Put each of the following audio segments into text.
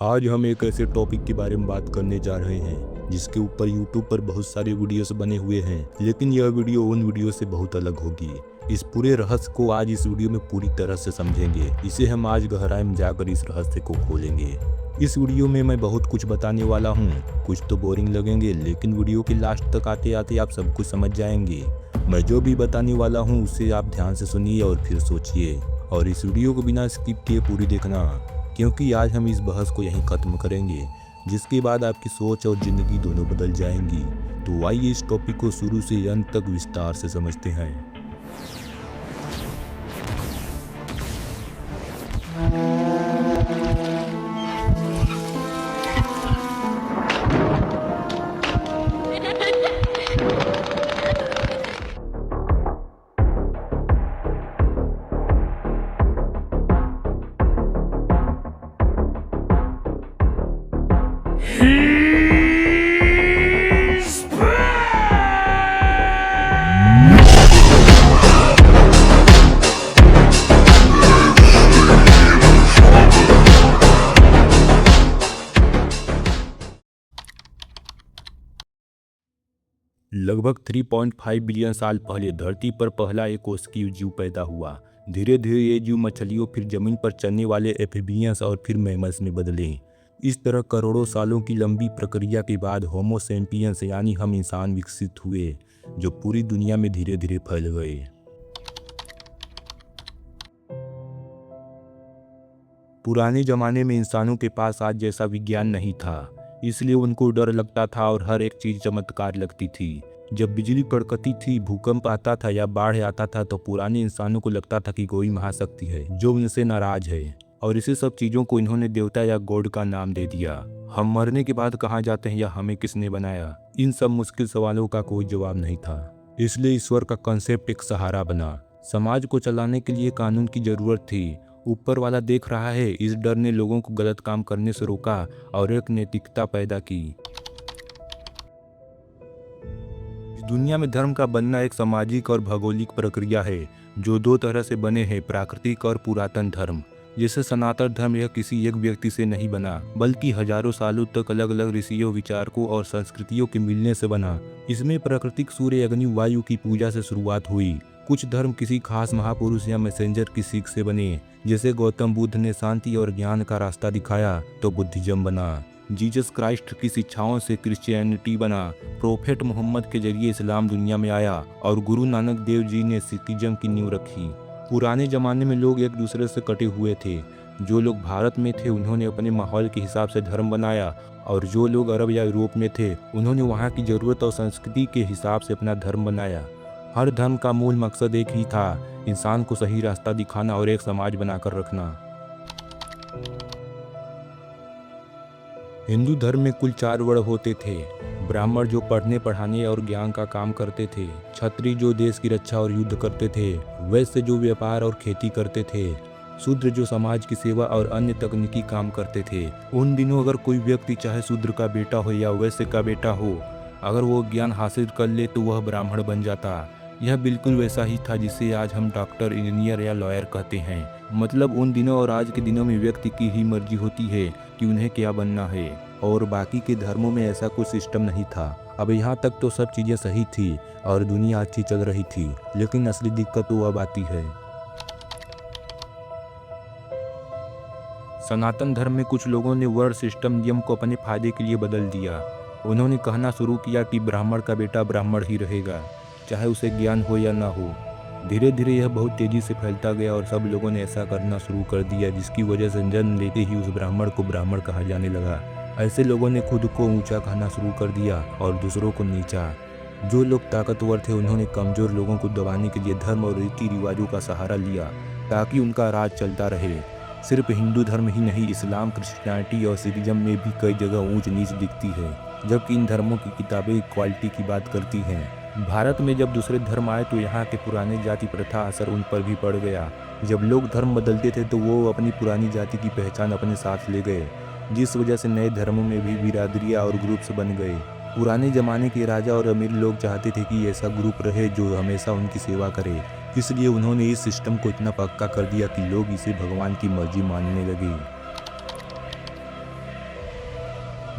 आज हम एक ऐसे टॉपिक के बारे में बात करने जा रहे हैं जिसके ऊपर यूट्यूब पर बहुत सारे वीडियोस बने हुए हैं, लेकिन यह वीडियो उन वीडियो से बहुत अलग होगी। इस पूरे रहस्य को आज इस वीडियो में पूरी तरह से समझेंगे। इसे हम आज गहराई में जाकर इस रहस्य को खोलेंगे। इस वीडियो में मैं बहुत कुछ बताने वाला हूँ। कुछ तो बोरिंग लगेंगे, लेकिन वीडियो के लास्ट तक आते आते आप सब कुछ समझ जाएंगे। मैं जो भी बताने वाला हूँ उसे आप ध्यान से सुनिए और फिर सोचिए, और इस वीडियो को बिना स्किप किए पूरी देखना, क्योंकि आज हम इस बहस को यहीं खत्म करेंगे, जिसके बाद आपकी सोच और जिंदगी दोनों बदल जाएंगी। तो आइए इस टॉपिक को शुरू से अंत तक विस्तार से समझते हैं। लगभग 3.5 बिलियन साल पहले धरती पर पहला एक कोशिकीय जीव पैदा हुआ। धीरे धीरे ये जीव मछलियों, फिर जमीन पर चलने वाले एम्फीबियंस और फिर मैमल्स में बदले। इस तरह करोड़ों सालों की लंबी प्रक्रिया के बाद होमो सैपियंस यानी हम इंसान विकसित हुए, जो पूरी दुनिया में धीरे धीरे फैल गए। पुराने जमाने में इंसानों के पास आज जैसा विज्ञान नहीं था, इसलिए उनको डर लगता था और हर एक चीज चमत्कार लगती थी। जब बिजली कड़कती थी, भूकंप आता था या बाढ़ आता था, तो पुराने इंसानों को लगता था कि कोई महाशक्ति है जो उनसे नाराज है, और इसी सब चीजों को इन्होंने देवता या गॉड का नाम दे दिया। हम मरने के बाद कहाँ जाते हैं या हमें किसने बनाया, इन सब मुश्किल सवालों का कोई जवाब नहीं था। इसलिए ईश्वर का कंसेप्ट एक सहारा बना। समाज को चलाने के लिए कानून की जरूरत थी। ऊपर वाला देख रहा है, इस डर ने लोगों को गलत काम करने से रोका और एक नैतिकता पैदा की। इस दुनिया में धर्म का बनना एक सामाजिक और भौगोलिक प्रक्रिया है जो दो तरह से बने हैं, प्राकृतिक और पुरातन धर्म। जैसे सनातन धर्म यह किसी एक व्यक्ति से नहीं बना, बल्कि हजारों सालों तक अलग अलग ऋषियों, विचारकों और संस्कृतियों के मिलने से बना। इसमें प्राकृतिक सूर्य, अग्नि, वायु की पूजा से शुरुआत हुई। कुछ धर्म किसी खास महापुरुष या मैसेंजर की सीख से बने। जैसे गौतम बुद्ध ने शांति और ज्ञान का रास्ता दिखाया तो बुद्धिज्म बना। जीसस क्राइस्ट की शिक्षाओं से क्रिश्चियनिटी बना। प्रोफेट मोहम्मद के जरिए इस्लाम दुनिया में आया और गुरु नानक देव जी ने सिखिज्म की नींव रखी। पुराने जमाने में लोग एक दूसरे से कटे हुए थे। जो लोग भारत में थे उन्होंने अपने माहौल के हिसाब से धर्म बनाया, और जो लोग अरब या यूरोप में थे उन्होंने वहाँ की जरूरत और संस्कृति के हिसाब से अपना धर्म बनाया। हर धर्म का मूल मकसद एक ही था, इंसान को सही रास्ता दिखाना और एक समाज बनाकर रखना। हिंदू धर्म में कुल 4 वर्ण होते थे। ब्राह्मण जो पढ़ने, पढ़ाने और ज्ञान का काम करते थे, क्षत्रिय जो देश की रक्षा और युद्ध करते थे, वैश्य जो व्यापार और खेती करते थे, शूद्र जो समाज की सेवा और अन्य तकनीकी काम करते थे। उन दिनों अगर कोई व्यक्ति चाहे शूद्र का बेटा हो या वैश्य का बेटा हो, अगर वो ज्ञान हासिल कर ले तो वह ब्राह्मण बन जाता। यह बिल्कुल वैसा ही था जिसे आज हम डॉक्टर, इंजीनियर या लॉयर कहते हैं। मतलब उन दिनों और आज के दिनों में व्यक्ति की ही मर्जी होती है कि उन्हें क्या बनना है, और बाकी के धर्मों में ऐसा कुछ सिस्टम नहीं था। अब यहाँ तक तो सब चीज़ें सही थी और दुनिया अच्छी चल रही थी, लेकिन असली दिक्कत तो अब आती है। सनातन धर्म में कुछ लोगों ने वर्ण सिस्टम नियम को अपने फायदे के लिए बदल दिया। उन्होंने कहना शुरू किया कि ब्राह्मण का बेटा ब्राह्मण ही रहेगा, चाहे उसे ज्ञान हो या ना हो। धीरे धीरे यह बहुत तेजी से फैलता गया और सब लोगों ने ऐसा करना शुरू कर दिया, जिसकी वजह से जन्म लेते ही उस ब्राह्मण को ब्राह्मण कहा जाने लगा। ऐसे लोगों ने खुद को ऊंचा कहना शुरू कर दिया और दूसरों को नीचा। जो लोग ताकतवर थे उन्होंने कमजोर लोगों को दबाने के लिए धर्म और रीति रिवाजों का सहारा लिया ताकि उनका राज चलता रहे। सिर्फ हिंदू धर्म ही नहीं, इस्लाम, क्रिश्चियनिटी और सिखिज्म में भी कई जगह ऊंच नीच दिखती है, जबकि इन धर्मों की किताबें इक्वालिटी की बात करती हैं। भारत में जब दूसरे धर्म आए तो यहाँ के पुराने जाति प्रथा असर उन पर भी पड़ गया। जब लोग धर्म बदलते थे तो वो अपनी पुरानी जाति की पहचान अपने साथ ले गए, जिस वजह से नए धर्मों में भी बिरादरियाँ और ग्रुप्स बन गए। पुराने ज़माने के राजा और अमीर लोग चाहते थे कि ऐसा ग्रुप रहे जो हमेशा उनकी सेवा करे, इसलिए उन्होंने इस सिस्टम को इतना पक्का कर दिया कि लोग इसे भगवान की मर्जी मानने लगे।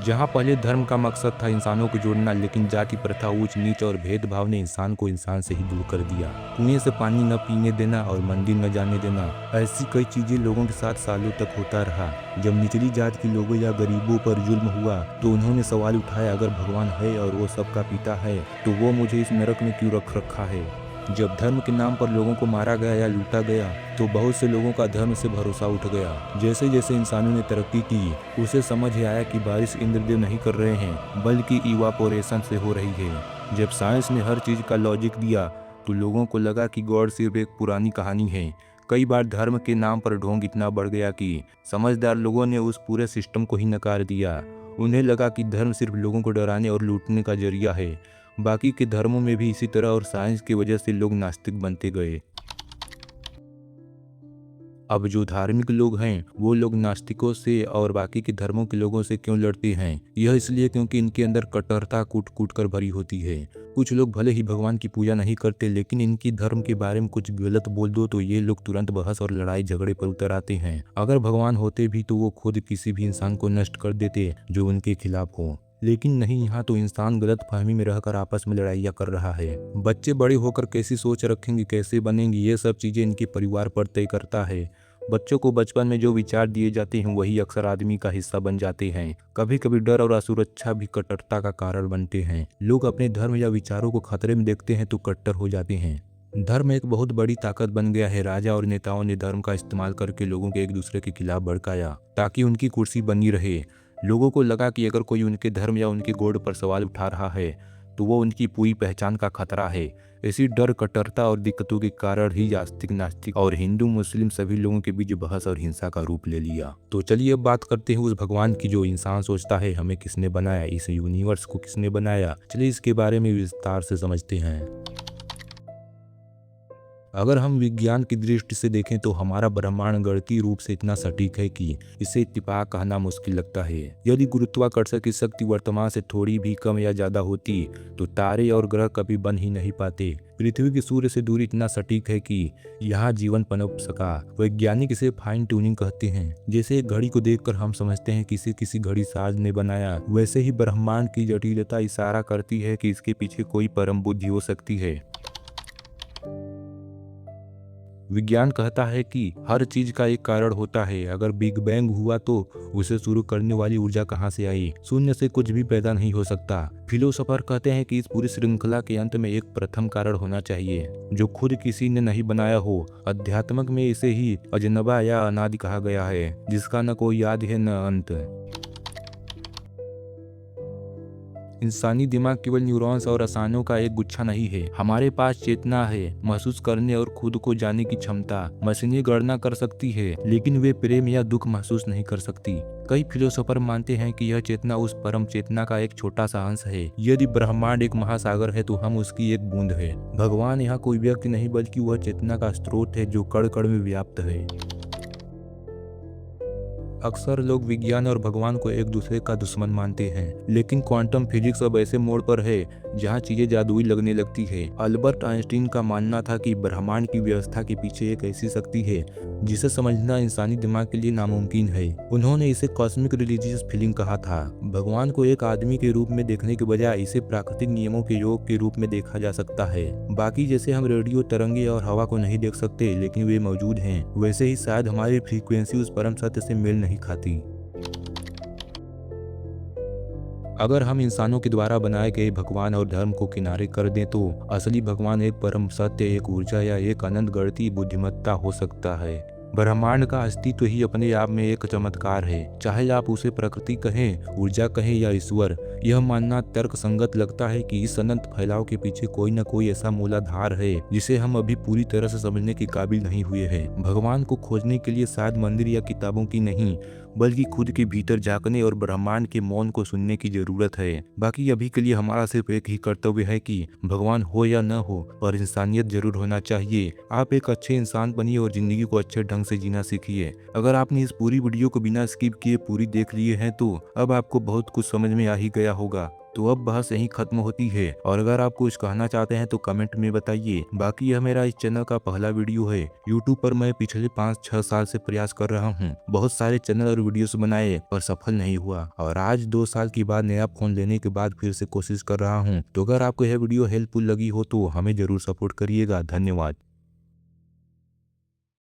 जहाँ पहले धर्म का मकसद था इंसानों को जोड़ना, लेकिन जाति प्रथा, ऊंच नीच और भेदभाव ने इंसान को इंसान से ही दूर कर दिया। कुएं से पानी न पीने देना और मंदिर न जाने देना, ऐसी कई चीजें लोगों के साथ सालों तक होता रहा। जब निचली जात के लोगों या गरीबों पर जुल्म हुआ तो उन्होंने सवाल उठाया, अगर भगवान है और वो सबका पिता है तो वो मुझे इस नरक में क्यों रख रखा है। जब धर्म के नाम पर लोगों को मारा गया या लूटा गया तो बहुत से लोगों का धर्म से भरोसा उठ गया। जैसे जैसे इंसानों ने तरक्की की, उसे समझ आया कि बारिश इंद्रदेव नहीं कर रहे हैं बल्कि इवापोरेशन से हो रही है। जब साइंस ने हर चीज का लॉजिक दिया तो लोगों को लगा कि गॉड सिर्फ एक पुरानी कहानी है। कई बार धर्म के नाम पर ढोंग इतना बढ़ गया कि समझदार लोगों ने उस पूरे सिस्टम को ही नकार दिया। उन्हें लगा कि धर्म सिर्फ लोगों को डराने और लूटने का जरिया है। बाकी के धर्मों में भी इसी तरह, और साइंस की वजह से लोग नास्तिक बनते गए। अब जो धार्मिक लोग हैं वो लोग नास्तिकों से और बाकी के धर्मों के लोगों से क्यों लड़ते हैं? यह इसलिए क्योंकि इनके अंदर कट्टरता कूट कूट कर भरी होती है। कुछ लोग भले ही भगवान की पूजा नहीं करते, लेकिन इनकी धर्म के बारे में कुछ गलत बोल दो तो ये लोग तुरंत बहस और लड़ाई झगड़े पर उतर आते हैं। अगर भगवान होते भी तो वो खुद किसी भी इंसान को नष्ट कर देते जो उनके खिलाफ हो, लेकिन नहीं, यहाँ तो इंसान गलत फहमी में रहकर आपस में लड़ाइयाँ कर रहा है। बच्चे बड़े होकर कैसी सोच रखेंगे, कैसे बनेंगे, ये सब चीजें इनके परिवार पर तय करता है। बच्चों को बचपन में जो विचार दिए जाते हैं वही अक्सर आदमी का हिस्सा बन जाते हैं। कभी कभी डर और असुरक्षा भी कट्टरता का कारण बनते हैं। लोग अपने धर्म या विचारों को खतरे में देखते हैं तो कट्टर हो जाते हैं। धर्म एक बहुत बड़ी ताकत बन गया है। राजा और नेताओं ने धर्म का इस्तेमाल करके लोगों को एक दूसरे के खिलाफ भड़काया ताकि उनकी कुर्सी बनी रहे। लोगों को लगा कि अगर कोई उनके धर्म या उनके गॉड पर सवाल उठा रहा है तो वो उनकी पूरी पहचान का खतरा है। इसी डर, कट्टरता और दिक्कतों के कारण ही आस्तिक, नास्तिक और हिंदू मुस्लिम सभी लोगों के बीच बहस और हिंसा का रूप ले लिया। तो चलिए अब बात करते हैं उस भगवान की जो इंसान सोचता है। हमें किसने बनाया, इस यूनिवर्स को किसने बनाया, चलिए इसके बारे में विस्तार से समझते हैं। अगर हम विज्ञान की दृष्टि से देखें तो हमारा ब्रह्मांड गणितीय रूप से इतना सटीक है कि इसे इत्तेफाक कहना मुश्किल लगता है। यदि गुरुत्वाकर्षण की शक्ति वर्तमान से थोड़ी भी कम या ज्यादा होती तो तारे और ग्रह कभी बन ही नहीं पाते। पृथ्वी की सूर्य से दूरी इतना सटीक है कि यहाँ जीवन पनप सका। वैज्ञानिक इसे फाइन ट्यूनिंग कहते हैं। जैसे एक घड़ी को देखकर हम समझते हैं कि इसे किसी घड़ी साज ने बनाया, वैसे ही ब्रह्मांड की जटिलता इशारा करती है कि इसके पीछे कोई परम बुद्धि हो सकती है। विज्ञान कहता है कि हर चीज का एक कारण होता है। अगर बिग बैंग हुआ तो उसे शुरू करने वाली ऊर्जा कहाँ से आई? शून्य से कुछ भी पैदा नहीं हो सकता। फिलोसोफर कहते हैं कि इस पूरी श्रृंखला के अंत में एक प्रथम कारण होना चाहिए जो खुद किसी ने नहीं बनाया हो। अध्यात्मक में इसे ही अजनबा या अनादि कहा गया है, जिसका न कोई याद है न अंत। इंसानी दिमाग केवल न्यूरॉन्स और रसायनों का एक गुच्छा नहीं है। हमारे पास चेतना है, महसूस करने और खुद को जानने की क्षमता। मशीनें गणना कर सकती है लेकिन वे प्रेम या दुख महसूस नहीं कर सकती। कई फिलोसोफर मानते हैं कि यह चेतना उस परम चेतना का एक छोटा सा अंश है। यदि ब्रह्मांड एक महासागर है तो हम उसकी एक बूंद है। भगवान यहाँ कोई व्यक्ति नहीं बल्कि वह चेतना का स्रोत है जो कण कण में व्याप्त है। अक्सर लोग विज्ञान और भगवान को एक दूसरे का दुश्मन मानते हैं, लेकिन क्वांटम फिजिक्स अब ऐसे मोड़ पर है जहां चीजें जादुई लगने लगती है। अल्बर्ट आइंस्टीन का मानना था कि ब्रह्मांड की व्यवस्था के पीछे एक ऐसी शक्ति है जिसे समझना इंसानी दिमाग के लिए नामुमकिन है। उन्होंने इसे कॉस्मिक रिलीजियस फीलिंग कहा था। भगवान को एक आदमी के रूप में देखने के बजाय इसे प्राकृतिक नियमों के योग के रूप में देखा जा सकता है। बाकी जैसे हम रेडियो तरंगे और हवा को नहीं देख सकते लेकिन वे मौजूद हैं, वैसे ही शायद हमारी फ्रीक्वेंसी उस परम सत्य से मेल नहीं खाती। अगर हम इंसानों के द्वारा बनाए गए भगवान और धर्म को किनारे कर दें तो असली भगवान एक परम सत्य, एक ऊर्जा या एक अनंत गणितीय बुद्धिमत्ता हो सकता है। ब्रह्मांड का अस्तित्व ही अपने आप में एक चमत्कार है। चाहे आप उसे प्रकृति कहें, ऊर्जा कहें या ईश्वर, यह मानना तर्क संगत लगता है कि इस अनंत फैलाव के पीछे कोई न कोई ऐसा मूलाधार है जिसे हम अभी पूरी तरह से समझने के काबिल नहीं हुए हैं। भगवान को खोजने के लिए शायद मंदिर या किताबों की नहीं बल्कि खुद के भीतर झांकने और ब्रह्मांड के मौन को सुनने की जरूरत है। बाकी अभी के लिए हमारा सिर्फ एक ही कर्तव्य है कि भगवान हो या न हो पर इंसानियत जरूर होना चाहिए। आप एक अच्छे इंसान बनिए और जिंदगी को अच्छे ढंग से जीना सीखिए। अगर आपने इस पूरी वीडियो को बिना स्किप किए पूरी देख लिए हैं तो अब आपको बहुत कुछ समझ में आ ही गया होगा। तो अब बहस यहीं खत्म होती है, और अगर आप कुछ कहना चाहते हैं तो कमेंट में बताइए। बाकी यह मेरा इस चैनल का पहला वीडियो है। यूट्यूब पर मैं पिछले 5-6 साल से प्रयास कर रहा हूँ, बहुत सारे चैनल और वीडियोस बनाए पर सफल नहीं हुआ, और आज 2 साल के बाद नया फोन लेने के बाद फिर से कोशिश कर रहा हूँ। तो अगर आपको यह वीडियो हेल्पफुल लगी हो तो हमें जरूर सपोर्ट करिएगा। धन्यवाद।